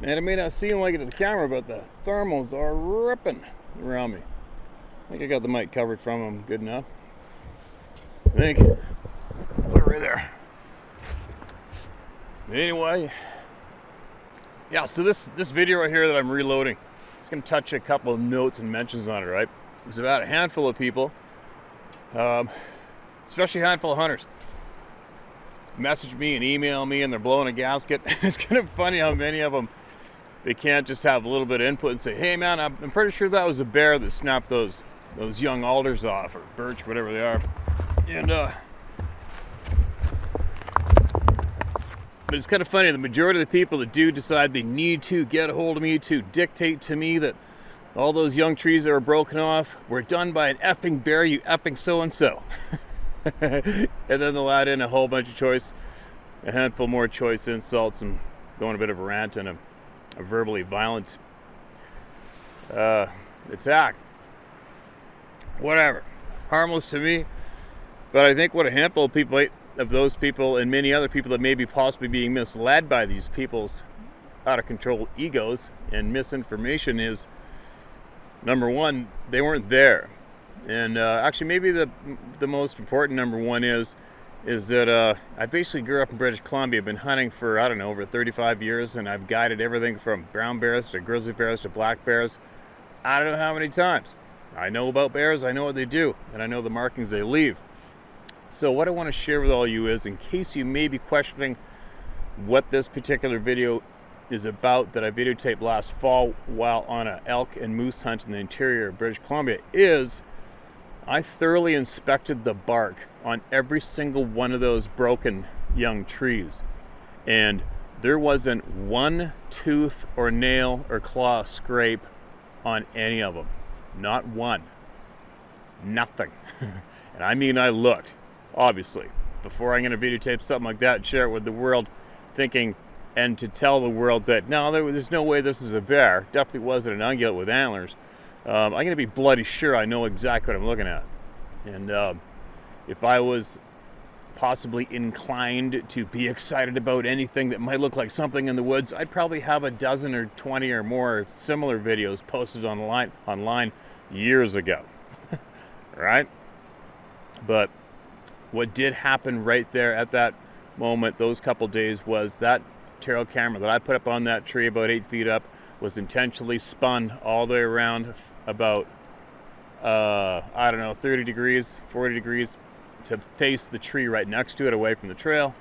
And it may not seem like it to the camera, but the thermals are ripping around me. I think I got the mic covered from them good enough. I think. Put it right there. Anyway, yeah, so this video right here that I'm reloading, it's going to touch a couple of notes and mentions on it, right? There's about a handful of people, especially a handful of hunters, message me and email me, and they're blowing a gasket. It's kind of funny how many of them, they can't just have a little bit of input and say, hey man, I'm pretty sure that was a bear that snapped those young alders off, or birch, whatever they are. And but it's kind of funny, the majority of the people that do decide they need to get a hold of me to dictate to me that all those young trees that were broken off were done by an effing bear, you effing so-and-so. And then they'll add in a whole bunch of a handful more choice insults, and go on a bit of a rant and a verbally violent attack. Whatever. Harmless to me. But I think what a handful of people, of those people and many other people that may be possibly being misled by these people's out of control egos and misinformation is, number one, they weren't there. And actually maybe the most important number one is that I basically grew up in British Columbia. I've been hunting for, I don't know, over 35 years, and I've guided everything from brown bears to grizzly bears to black bears. I don't know how many times. I know about bears, I know what they do, and I know the markings they leave. So what I want to share with all you is, in case you may be questioning what this particular video is about that I videotaped last fall while on an elk and moose hunt in the interior of British Columbia, is I thoroughly inspected the bark on every single one of those broken young trees. And there wasn't one tooth or nail or claw scrape on any of them. Not one. Nothing. And I mean, I looked. Obviously, before I'm going to videotape something like that and share it with the world, thinking and to tell the world that no, there's no way this is a bear, definitely wasn't an ungulate with antlers, I'm going to be bloody sure I know exactly what I'm looking at. And if I was possibly inclined to be excited about anything that might look like something in the woods, I'd probably have a dozen or 20 or more similar videos posted online years ago. Right? But what did happen right there at that moment, those couple days, was that trail camera that I put up on that tree about 8 feet up was intentionally spun all the way around about, 30 degrees, 40 degrees to face the tree right next to it, away from the trail.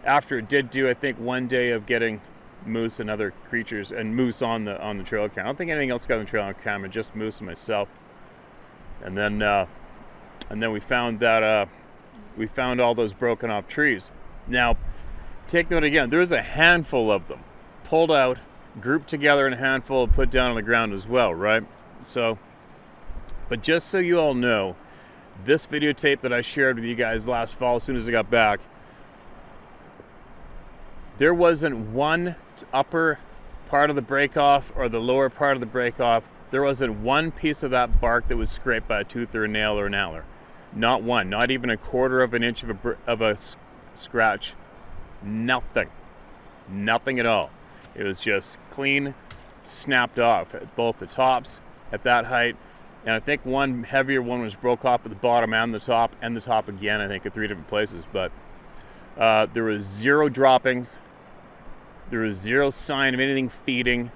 After it did do, I think, one day of getting moose and other creatures, and moose on the trail camera. I don't think anything else got on the trail camera, just moose and myself. And then we found that we found all those broken off trees. Now, take note again, there's a handful of them pulled out, grouped together in a handful, and put down on the ground as well, right? So, but just so you all know, this videotape that I shared with you guys last fall, as soon as I got back, there wasn't one upper part of the break-off or the lower part of the break-off. There wasn't one piece of that bark that was scraped by a tooth or a nail or an antler. Not one, not even a quarter of an inch of a scratch. Nothing at all. It was just clean, snapped off at both the tops at that height, and I think one heavier one was broke off at the bottom and the top again, I think, at 3 different places. But there was zero droppings. There was zero sign of anything feeding.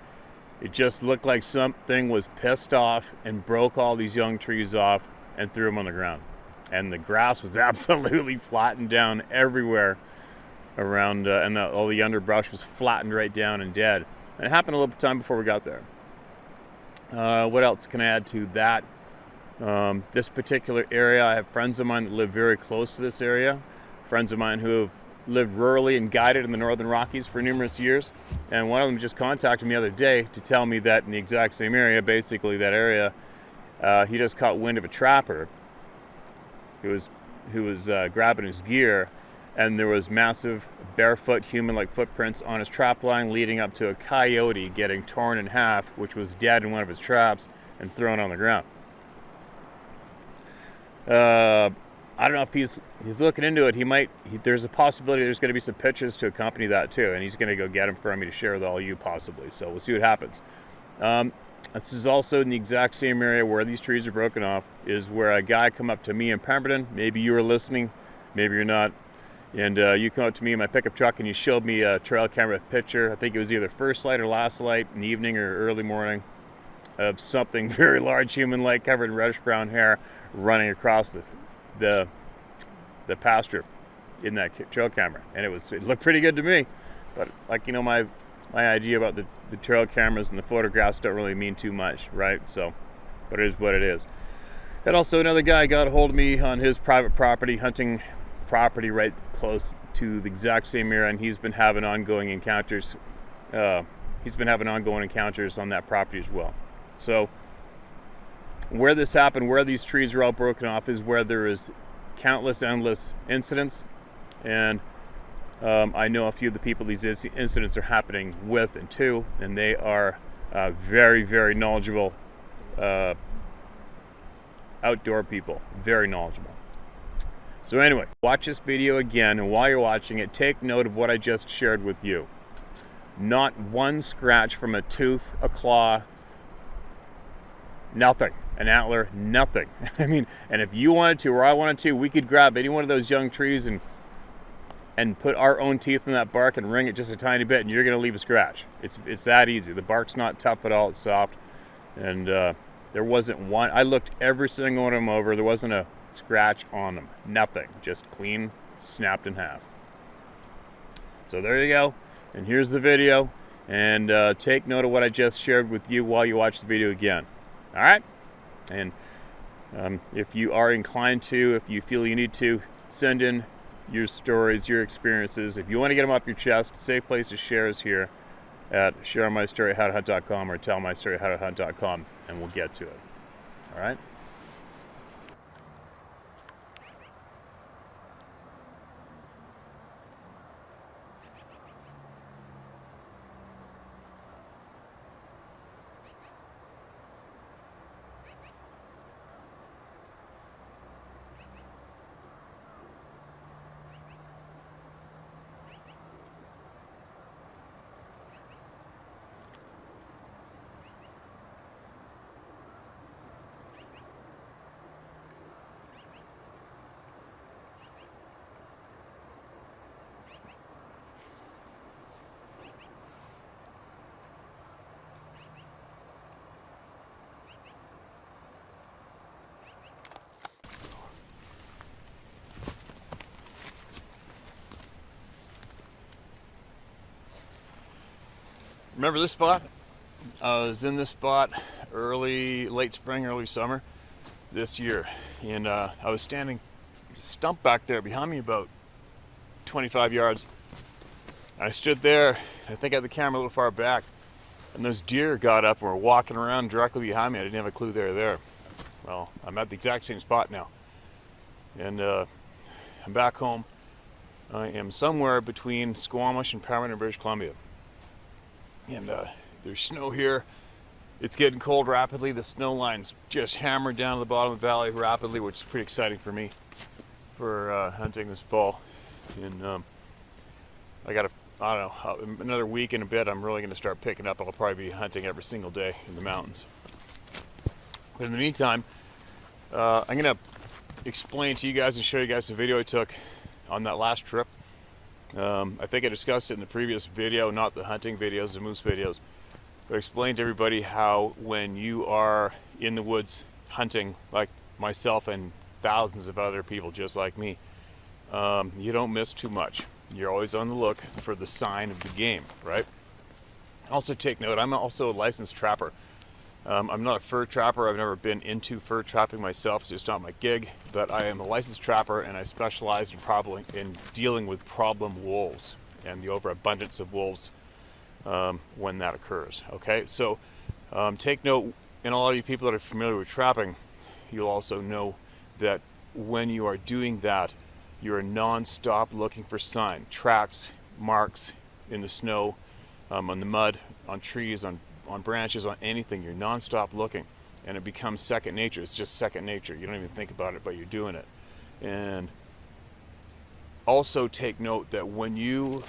It just looked like something was pissed off and broke all these young trees off and threw them on the ground. And the grass was absolutely flattened down everywhere around, and all the underbrush was flattened right down and dead. And it happened a little time before we got there. What else can I add to that? This particular area, I have friends of mine that live very close to this area. Friends of mine who have lived rurally and guided in the Northern Rockies for numerous years. And one of them just contacted me the other day to tell me that in the exact same area, basically that area, he just caught wind of a trapper who was grabbing his gear, and there was massive barefoot human-like footprints on his trap line leading up to a coyote getting torn in half, which was dead in one of his traps and thrown on the ground. I don't know if he's looking into it. There's a possibility there's going to be some pictures to accompany that too, and he's going to go get them for me to share with all you possibly. So we'll see what happens. This is also in the exact same area where these trees are broken off, is where a guy come up to me in Pemberton. Maybe you were listening, maybe you're not. And you come up to me in my pickup truck and you showed me a trail camera picture. I think it was either first light or last light in the evening or early morning of something very large, human-like, covered in reddish brown hair, running across the pasture in that trail camera. And it looked pretty good to me. But like, you know, my idea about the trail cameras and the photographs don't really mean too much, right? So, but it is what it is. And also another guy got a hold of me on his private property, hunting property right close to the exact same area, and he's been having ongoing encounters. On that property as well. So where this happened, where these trees are all broken off, is where there is countless, endless incidents. And I know a few of the people these incidents are happening with and to, and they are very, very knowledgeable outdoor people, very knowledgeable. So anyway, watch this video again, and while you're watching it, take note of what I just shared with you. Not one scratch from a tooth, a claw, nothing. An antler, nothing. I mean, and if you wanted to, or I wanted to, we could grab any one of those young trees and put our own teeth in that bark and wring it just a tiny bit, and you're going to leave a scratch. It's that easy. The bark's not tough at all. It's soft. And there wasn't one. I looked every single one of them over. There wasn't a scratch on them. Nothing. Just clean, snapped in half. So there you go. And here's the video. And take note of what I just shared with you while you watch the video again. All right? And if you are inclined to, if you feel you need to, send in your stories, your experiences. If you want to get them off your chest, safe place to share is here at sharemystory@howtohunt.com or tellmystory@howtohunt.com, and we'll get to it. All right? Remember this spot? I was in this spot late spring, early summer this year, and I was standing stump back there behind me about 25 yards. I stood there, I think I had the camera a little far back, and those deer got up and were walking around directly behind me. I didn't have a clue they were there. Well, I'm at the exact same spot now, and I'm back home. I am somewhere between Squamish and Pemberton, British Columbia. And there's snow here. It's getting cold rapidly. The snow line's just hammered down to the bottom of the valley rapidly, which is pretty exciting for me for hunting this fall. And I don't know, another week and a bit, I'm really going to start picking up. I'll probably be hunting every single day in the mountains. But in the meantime, I'm going to explain to you guys and show you guys the video I took on that last trip. I think I discussed it in the previous video, not the hunting videos, the moose videos. But I explained to everybody how when you are in the woods hunting, like myself and thousands of other people just like me, you don't miss too much. You're always on the look for the sign of the game, right? Also take note, I'm also a licensed trapper. I'm not a fur trapper. I've never been into fur trapping myself. It's just not my gig. But I am a licensed trapper, and I specialize in dealing with problem wolves and the overabundance of wolves when that occurs. Okay, so take note, and a lot of you people that are familiar with trapping, you'll also know that when you are doing that, you're non-stop looking for sign, tracks, marks in the snow, on the mud, on trees, on branches, on anything. You're non-stop looking, and it becomes second nature. It's just second nature. You don't even think about it, but you're doing it. And also take note that when you,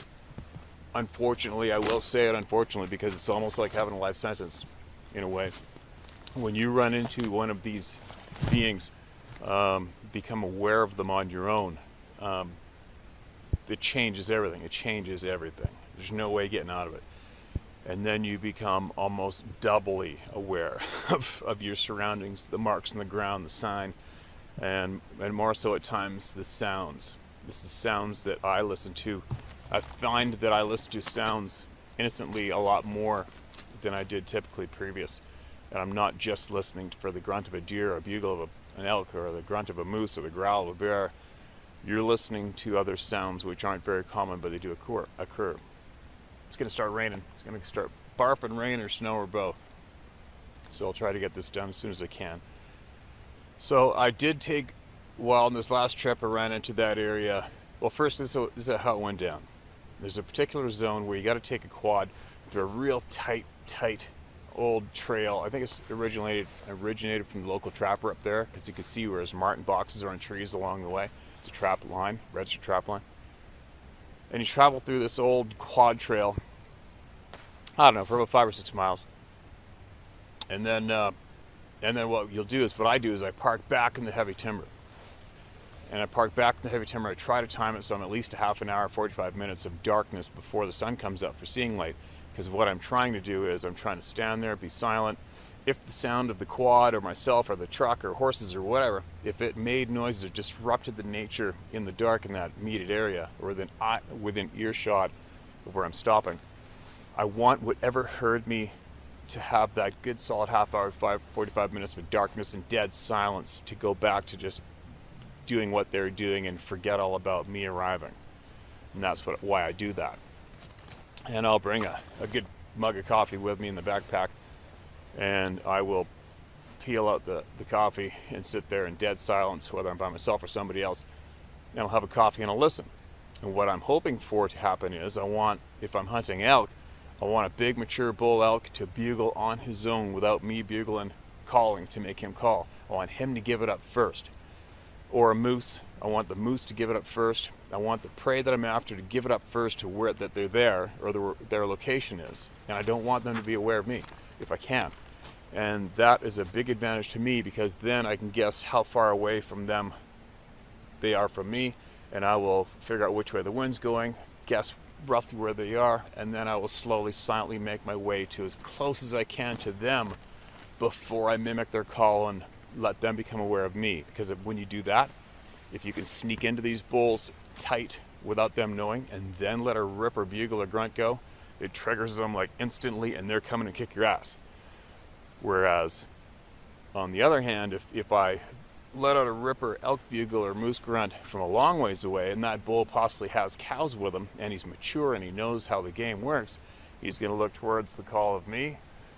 unfortunately, I will say it unfortunately because it's almost like having a life sentence in a way, when you run into one of these beings, become aware of them on your own, it changes everything. It changes everything. There's no way getting out of it. And then you become almost doubly aware of your surroundings, the marks in the ground, the sign, and more so at times the sounds. This is the sounds that I listen to. I find that I listen to sounds instantly a lot more than I did typically previous. And I'm not just listening for the grunt of a deer or a bugle of an elk or the grunt of a moose or the growl of a bear. You're listening to other sounds which aren't very common, but they do occur. It's going to start raining. It's going to start barfing rain or snow or both. So I'll try to get this done as soon as I can. So I did take, while on this last trip I ran into that area. Well, first this is how it went down. There's a particular zone where you got to take a quad through a real tight old trail. I think it's originated from the local trapper up there, because you can see where his marten boxes are on trees along the way. It's a trap line, registered trap line. And you travel through this old quad trail, I don't know, for about 5 or 6 miles. And then what you'll do is, what I do is I park back in the heavy timber. And I park back in the heavy timber. I try to time it so I'm at least a half an hour, 45 minutes of darkness before the sun comes up for seeing light. Because what I'm trying to do is I'm trying to stand there, be silent. If the sound of the quad or myself or the truck or horses or whatever, if it made noises or disrupted the nature in the dark in that immediate area, or within earshot of where I'm stopping, I want whatever heard me to have that good solid half hour, 45 minutes of darkness and dead silence to go back to just doing what they're doing and forget all about me arriving. And that's why I do that. And I'll bring a good mug of coffee with me in the backpack, and I will peel out the coffee and sit there in dead silence, whether I'm by myself or somebody else, and I'll have a coffee and I'll listen. And what I'm hoping for to happen is, if I'm hunting elk, I want a big mature bull elk to bugle on his own without me bugling, calling to make him call. I want him to give it up first. Or a moose, I want the moose to give it up first. I want the prey that I'm after to give it up first to where that they're there, or their location is. And I don't want them to be aware of me, if I can. And that is a big advantage to me, because then I can guess how far away from them they are from me, and I will figure out which way the wind's going, guess roughly where they are, and then I will slowly, silently make my way to as close as I can to them before I mimic their call and let them become aware of me. Because when you do that, if you can sneak into these bulls tight without them knowing, and then let a rip or bugle or grunt go, it triggers them like instantly, and they're coming to kick your ass. Whereas, on the other hand, if I let out a ripper elk bugle or moose grunt from a long ways away, and that bull possibly has cows with him, and he's mature and he knows how the game works, he's going to look towards the call of me,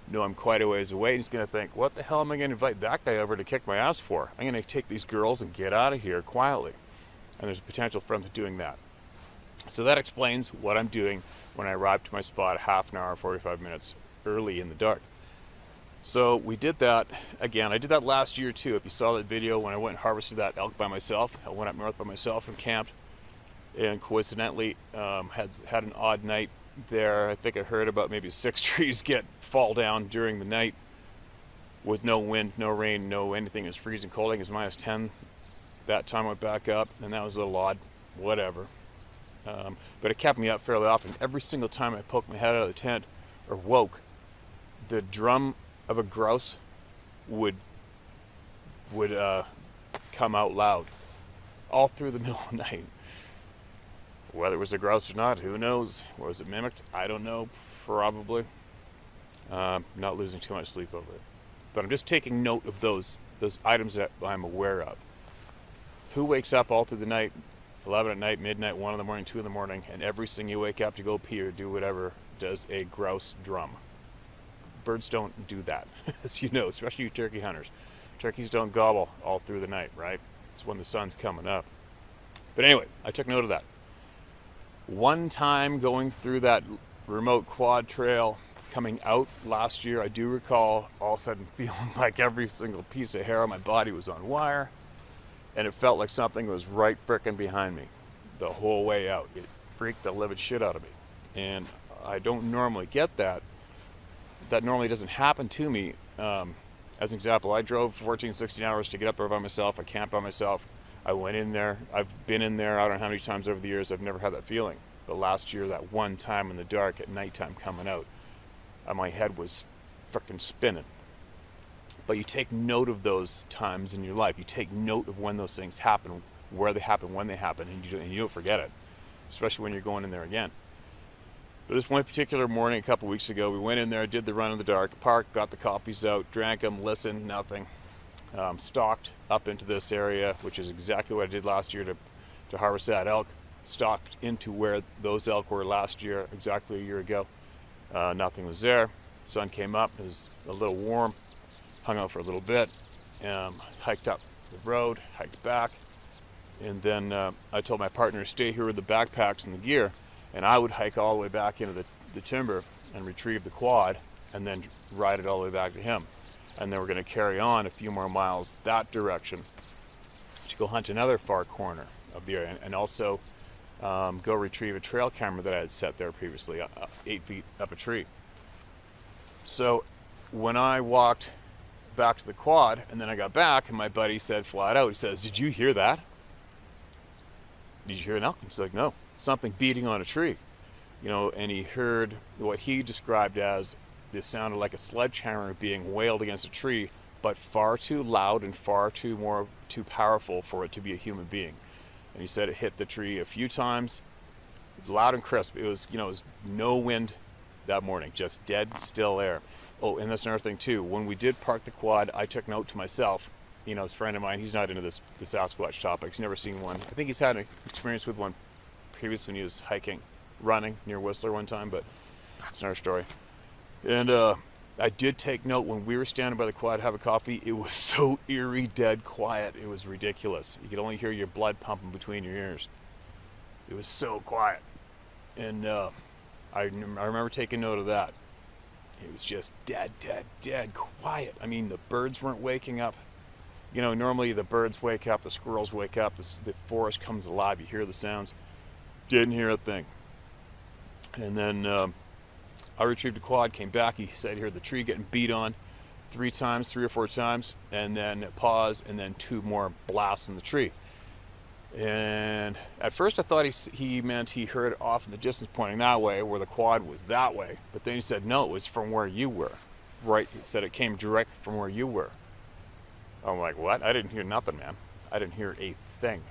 know I'm quite a ways away, and he's going to think, what the hell am I going to invite that guy over to kick my ass for? I'm going to take these girls and get out of here quietly. And there's potential for him to doing that. So that explains what I'm doing when I arrive to my spot half an hour, 45 minutes early in the dark. So we did that again. I did that last year too. If you saw that video when I went and harvested that elk by myself, I went up north by myself and camped, and coincidentally had an odd night there. I think I heard about maybe 6 trees fall down during the night with no wind, no rain, no anything. It was freezing cold. I think it was minus 10. That time I went back up, and that was a little odd, whatever. But it kept me up fairly often. Every single time I poked my head out of the tent or woke, the drum of a grouse would come out loud all through the middle of the night. Whether it was a grouse or not, who knows? Was it mimicked? I don't know. Probably. Not losing too much sleep over it. But I'm just taking note of those items that I'm aware of. Who wakes up all through the night, 11 at night, midnight, 1 in the morning, 2 in the morning, and every single you wake up to go pee or do whatever, does a grouse drum? Birds don't do that, as you know, especially you turkey hunters. Turkeys don't gobble all through the night, right? It's when the sun's coming up. But anyway, I took note of that. One time going through that remote quad trail coming out last year, I do recall all of a sudden feeling like every single piece of hair on my body was on wire. and it felt like something was right frickin' behind me the whole way out. It freaked the living shit out of me. And I don't normally get that. That normally doesn't happen to me. As an example, I drove 14, 16 hours to get up there by myself. I camped by myself. I went in there. I've been in there, I don't know how many times over the years. I've never had that feeling. But last year, that one time in the dark at nighttime coming out, my head was frickin' spinning. But you take note of those times in your life. You take note of when those things happen, where they happen, when they happen, and you don't forget it, especially when you're going in there again. But this one particular morning, a couple weeks ago, we went in there, did the run in the dark, parked, got the copies out, drank them, listened, nothing. Stalked up into this area, which is exactly what I did last year to harvest that elk. Stalked into where those elk were last year, exactly a year ago. Nothing was there. The sun came up, it was a little warm. Hung out for a little bit, hiked up the road, hiked back, and then I told my partner to stay here with the backpacks and the gear, and I would hike all the way back into the timber and retrieve the quad, and then ride it all the way back to him. And then we're going to carry on a few more miles that direction to go hunt another far corner of the area, and also go retrieve a trail camera that I had set there previously, 8 feet up a tree. So when I walked back to the quad, and then I got back, and my buddy said flat out, he says, "Did you hear that? Did you hear an elk?" He's like, "No, something beating on a tree." And he heard what he described as, this sounded like a sledgehammer being wailed against a tree, but far too loud and far too powerful for it to be a human being. And he said it hit the tree a few times, loud and crisp. It was no wind that morning, just dead still air. Oh, and that's another thing too. When we did park the quad, I took note to myself. This friend of mine, he's not into the Sasquatch topic. He's never seen one. I think he's had an experience with one previous when he was running near Whistler one time, but it's another story. And I did take note when we were standing by the quad, have a coffee. It was so eerie, dead quiet. It was ridiculous. You could only hear your blood pumping between your ears. It was so quiet. And I remember taking note of that. It was just dead quiet. I mean, the birds weren't waking up. Normally the birds wake up, the squirrels wake up, the forest comes alive, you hear the sounds. Didn't hear a thing. And then I retrieved the quad, came back, he said he heard the tree getting beat on 3 or 4 times, and then pause, and then 2 more blasts in the tree. And at first I thought he meant he heard it off in the distance pointing that way, where the quad was that way. But then he said, no, it was from where you were. Right, he said it came direct from where you were. I'm like, what? I didn't hear nothing, man. I didn't hear a thing,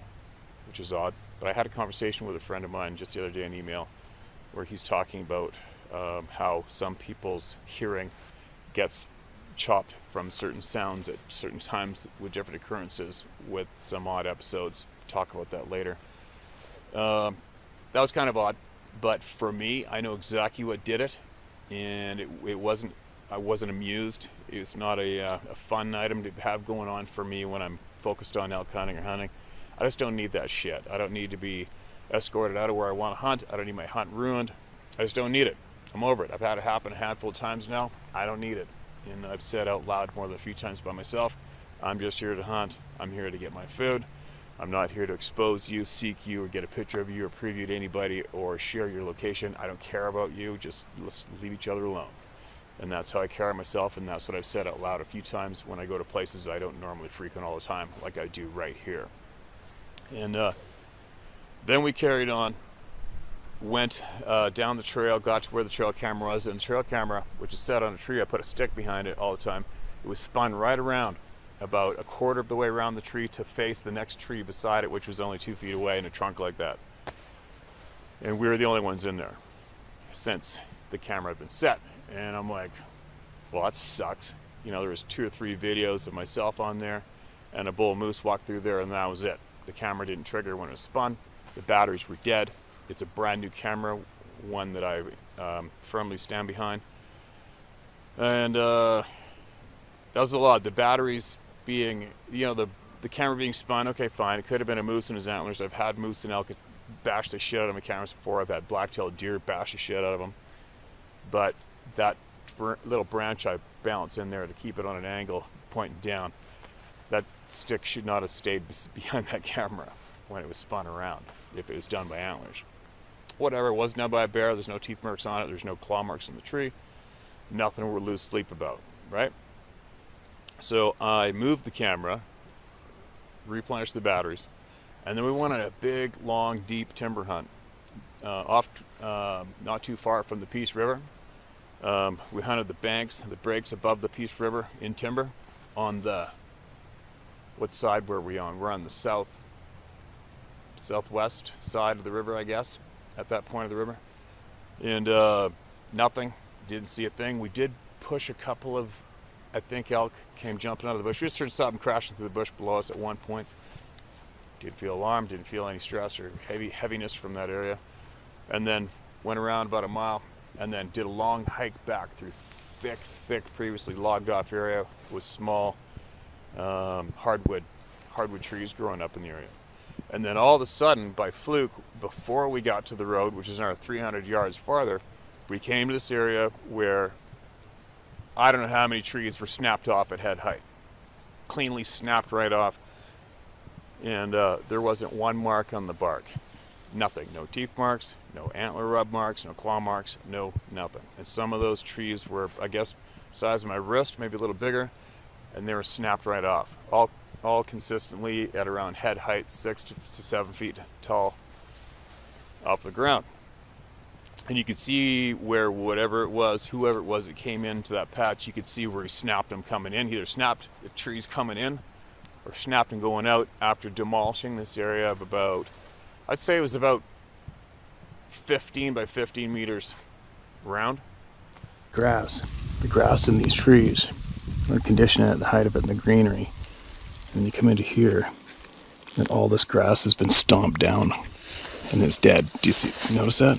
which is odd. But I had a conversation with a friend of mine just the other day in email where he's talking about how some people's hearing gets chopped from certain sounds at certain times with different occurrences with some odd episodes. Talk about that later. That was kind of odd, but for me, I know exactly what did it, and it wasn't. I wasn't amused. It's not a fun item to have going on for me when I'm focused on elk hunting or hunting. I just don't need that shit. I don't need to be escorted out of where I want to hunt. I don't need my hunt ruined. I just don't need it. I'm over it. I've had it happen a handful of times now. I don't need it. And I've said out loud more than a few times by myself, I'm just here to hunt. I'm here to get my food. I'm not here to expose you, seek you, or get a picture of you, or preview to anybody, or share your location. I don't care about you. Just let's leave each other alone. And that's how I carry myself, and that's what I've said out loud a few times when I go to places I don't normally frequent all the time, like I do right here. And then we carried on, went down the trail, got to where the trail camera was, and the trail camera, which is set on a tree, I put a stick behind it all the time. It was spun right around, about a quarter of the way around the tree to face the next tree beside it, which was only 2 feet away in a trunk like that. And we were the only ones in there since the camera had been set. And I'm like, well, that sucks. There was 2 or 3 videos of myself on there, and a bull moose walked through there, and that was it. The camera didn't trigger when it was spun. The batteries were dead. It's a brand new camera, one that I firmly stand behind. And that was a lot. The batteries being, the camera being spun, okay, fine. It could have been a moose and his antlers. I've had moose and elk bash the shit out of my cameras before. I've had black-tailed deer bash the shit out of them. But that little branch I balance in there to keep it on an angle pointing down, that stick should not have stayed behind that camera when it was spun around if it was done by antlers. Whatever, it wasn't done by a bear. There's no teeth marks on it. There's no claw marks on the tree. Nothing to lose sleep about, right? So I moved the camera, replenished the batteries, and then we went on a big, long, deep timber hunt not too far from the Peace River. We hunted the banks, the breaks above the Peace River in timber on the, what side were we on? We're on the southwest side of the river, I guess, at that point of the river. And nothing, didn't see a thing. We did push a couple of, I think, elk came jumping out of the bush. We just heard something crashing through the bush below us at one point. Didn't feel alarmed, didn't feel any stress or heaviness from that area. And then went around about a mile and then did a long hike back through thick, previously logged off area with small hardwood trees growing up in the area. And then all of a sudden, by fluke, before we got to the road, which is another 300 yards farther, we came to this area where I don't know how many trees were snapped off at head height. Cleanly snapped right off. And there wasn't one mark on the bark. Nothing. No teeth marks, no antler rub marks, no claw marks, no nothing. And some of those trees were, I guess, size of my wrist, maybe a little bigger, and they were snapped right off. All consistently at around head height, 6 to 7 feet tall off the ground. And you could see where whatever it was, whoever it was that came into that patch, you could see where he snapped them coming in. He either snapped the trees coming in or snapped them going out after demolishing this area of about, I'd say it was about 15 by 15 meters round. The grass in these trees are conditioned at the height of it in the greenery. And you come into here, and all this grass has been stomped down and it's dead. Do you notice that?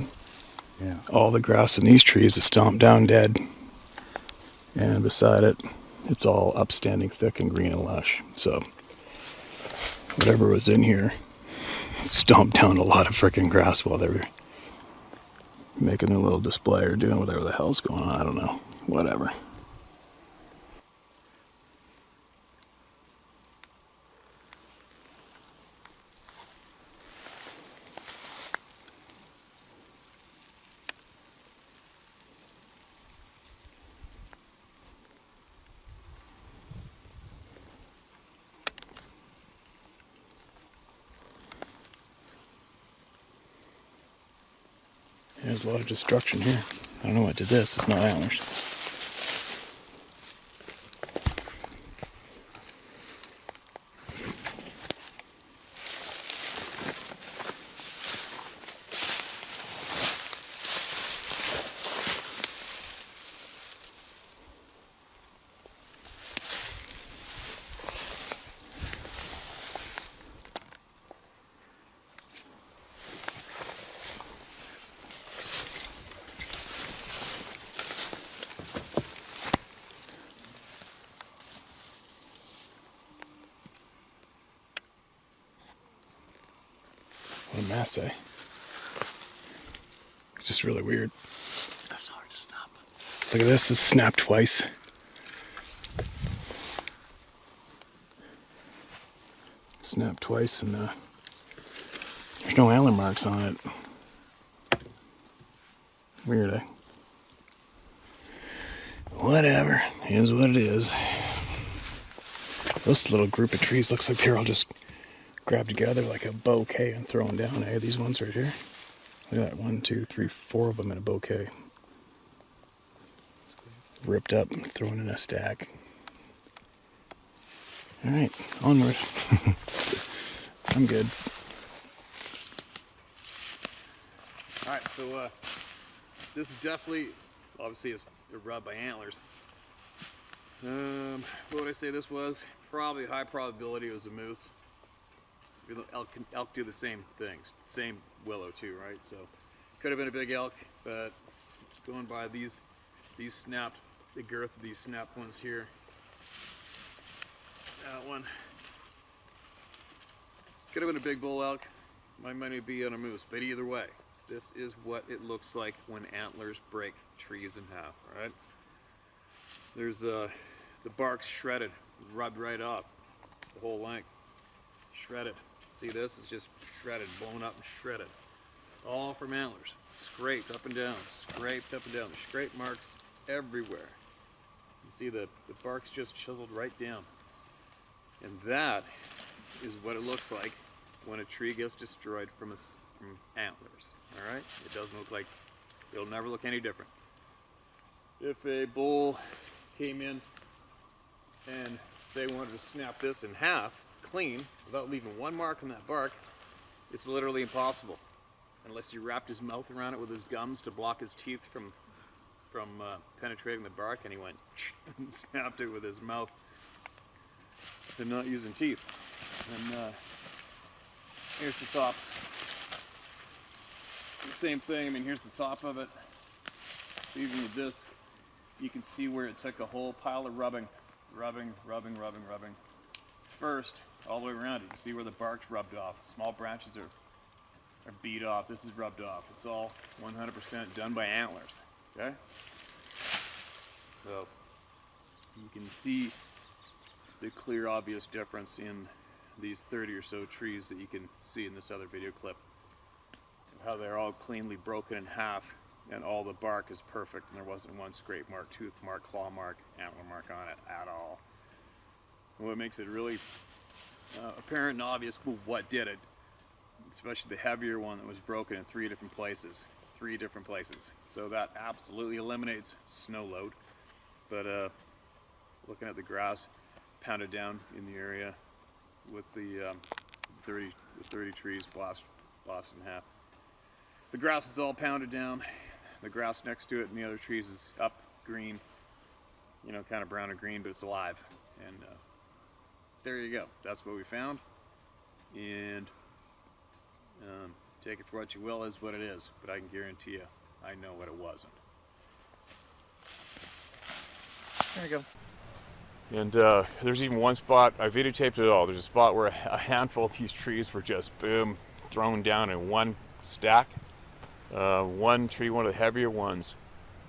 Yeah. All the grass in these trees is stomped down dead. And beside it, it's all upstanding, thick and green and lush. So whatever was in here stomped down a lot of freaking grass while they were making a little display or doing whatever the hell's going on. I don't know. Whatever. There's a lot of destruction here. I don't know what did this. It's not antlers. What a mass, eh? It's just really weird. That's hard to snap. Look at this, it's snapped twice. Snapped twice and there's no antler marks on it. Weird, eh? Whatever, is what it is. This little group of trees looks like they're all just grabbed together like a bouquet and thrown down, eh? These ones right here. Look at that, 1, 2, 3, 4 of them in a bouquet. Ripped up and thrown in a stack. Alright, onward. I'm good. Alright, so this is definitely, obviously it's a rub by antlers. What would I say this was? Probably high probability it was a moose. Elk do the same things, same willow too, right? So could have been a big elk, but going by these snapped, the girth of these snapped ones here. That one could have been a big bull elk, might be on a moose, but either way, this is what it looks like when antlers break trees in half. All right, there's the bark's shredded, rubbed right off. the whole length. Shredded. See this? It's just shredded, blown up and shredded. All from antlers. Scraped up and down, scraped up and down. There's scrape marks everywhere. You see the bark's just chiseled right down. And that is what it looks like when a tree gets destroyed from antlers. All right? It doesn't look like, it'll never look any different. If a bull came in and say wanted to snap this in half clean without leaving one mark on that bark, it's literally impossible. Unless he wrapped his mouth around it with his gums to block his teeth from penetrating the bark, and he went and snapped it with his mouth and not using teeth. And here's the tops. The same thing. I mean, here's the top of it. Even with this, you can see where it took a whole pile of rubbing first all the way around. You can see where the bark's rubbed off. Small branches are beat off. This is rubbed off. It's all 100% done by antlers. Okay? So you can see the clear, obvious difference in these 30 or so trees that you can see in this other video clip. How they're all cleanly broken in half, and all the bark is perfect, and there wasn't one scrape mark, tooth mark, claw mark, antler mark on it at all. And what makes it really apparent and obvious what did it, especially the heavier one that was broken in 3 different places. So that absolutely eliminates snow load. But looking at the grass pounded down in the area with the 30 trees blasted in half. The grass is all pounded down. The grass next to it and the other trees is up green, you know, kind of brown and green, but it's alive. And there you go. That's what we found. And take it for what you will, is what it is. But I can guarantee you, I know what it wasn't. There you go. And there's even one spot, I videotaped it all. There's a spot where a handful of these trees were just, boom, thrown down in one stack. One tree, one of the heavier ones,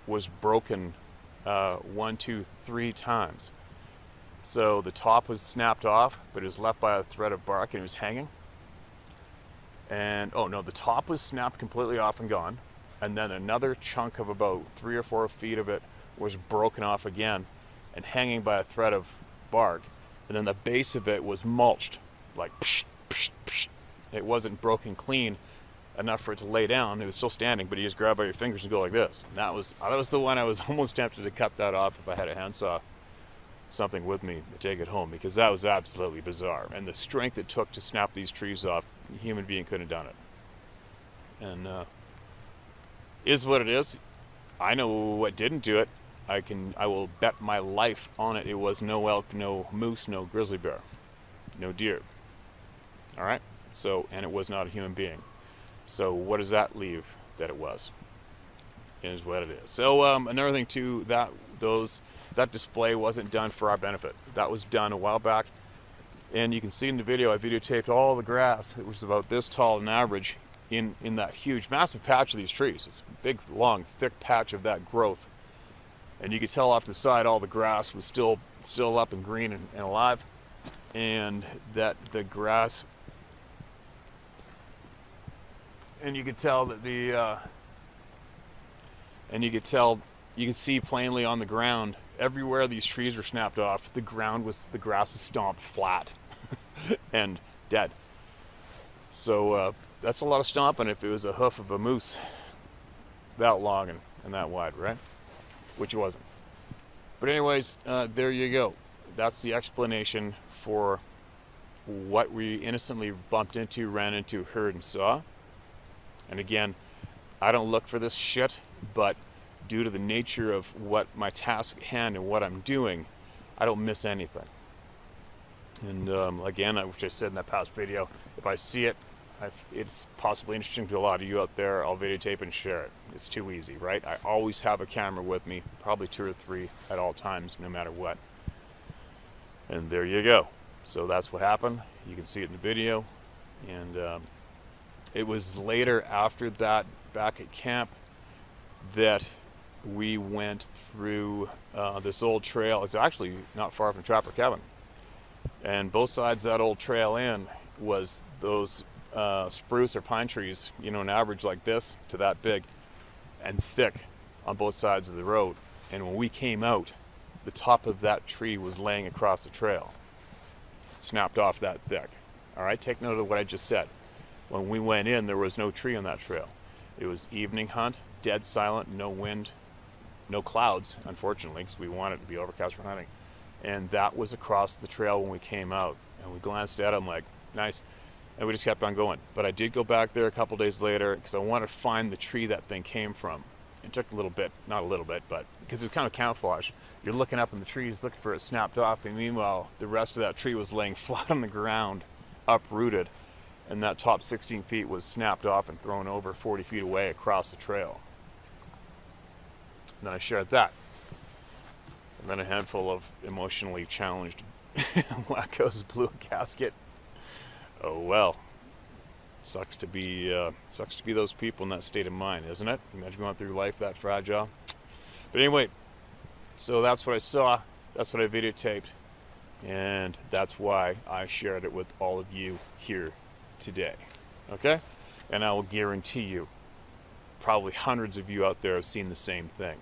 was broken 1, 2, 3 times. So the top was snapped off, but it was left by a thread of bark, and it was hanging. And, oh no, the top was snapped completely off and gone. And then another chunk of about 3 or 4 feet of it was broken off again and hanging by a thread of bark. And then the base of it was mulched, like psh, psh, psh. It wasn't broken clean enough for it to lay down. It was still standing, but you just grab by your fingers and go like this. And that was the one I was almost tempted to cut that off if I had a handsaw, something with me to take it home, because that was absolutely bizarre. And the strength it took to snap these trees off, a human being couldn't have done it. And is what it is. I know what didn't do it. I will bet my life on it. It was no elk, no moose, no grizzly bear, no deer. All right. So, and it was not a human being. So what does that leave that it was? It is what it is. So another thing too, that display wasn't done for our benefit. That was done a while back. And you can see in the video, I videotaped all the grass. It was about this tall on average in that huge, massive patch of these trees. It's a big, long, thick patch of that growth. And you could tell off the side all the grass was still up and green and alive. And that the grass, and you could tell that you could see plainly on the ground, everywhere these trees were snapped off, the grass was stomped flat and dead. So that's a lot of stomping if it was a hoof of a moose that long and that wide, right? Which it wasn't. But anyways, there you go. That's the explanation for what we innocently bumped into, ran into, heard, and saw. And again, I don't look for this shit, but due to the nature of what my task at hand and what I'm doing, I don't miss anything. And again, which I said in that past video, if I see it, it's possibly interesting to a lot of you out there, I'll videotape and share it. It's too easy, right? I always have a camera with me, probably 2 or 3 at all times, no matter what. And there you go. So that's what happened. You can see it in the video. And it was later after that, back at camp, that we went through this old trail. It's actually not far from Trapper Cabin. And both sides of that old trail in was those spruce or pine trees, you know, an average like this to that big and thick on both sides of the road. And when we came out, the top of that tree was laying across the trail, snapped off that thick. All right, take note of what I just said. When we went in, there was no tree on that trail. It was evening hunt, dead silent, no wind, no clouds, unfortunately, because we wanted it to be overcast for hunting. And that was across the trail when we came out. And we glanced at it, I'm like, nice. And we just kept on going. But I did go back there a couple days later because I wanted to find the tree that thing came from. It took a little bit, not a little bit, but because it was kind of camouflage. You're looking up in the trees, looking for it snapped off, and meanwhile, the rest of that tree was laying flat on the ground, uprooted, and that top 16 feet was snapped off and thrown over 40 feet away across the trail. And then I shared that. And then a handful of emotionally challenged wackos blew a gasket. Oh well. Sucks to be those people in that state of mind, isn't it? Imagine going through life that fragile. But anyway, so that's what I saw. That's what I videotaped. And that's why I shared it with all of you here today. Okay? And I will guarantee you, probably hundreds of you out there have seen the same thing.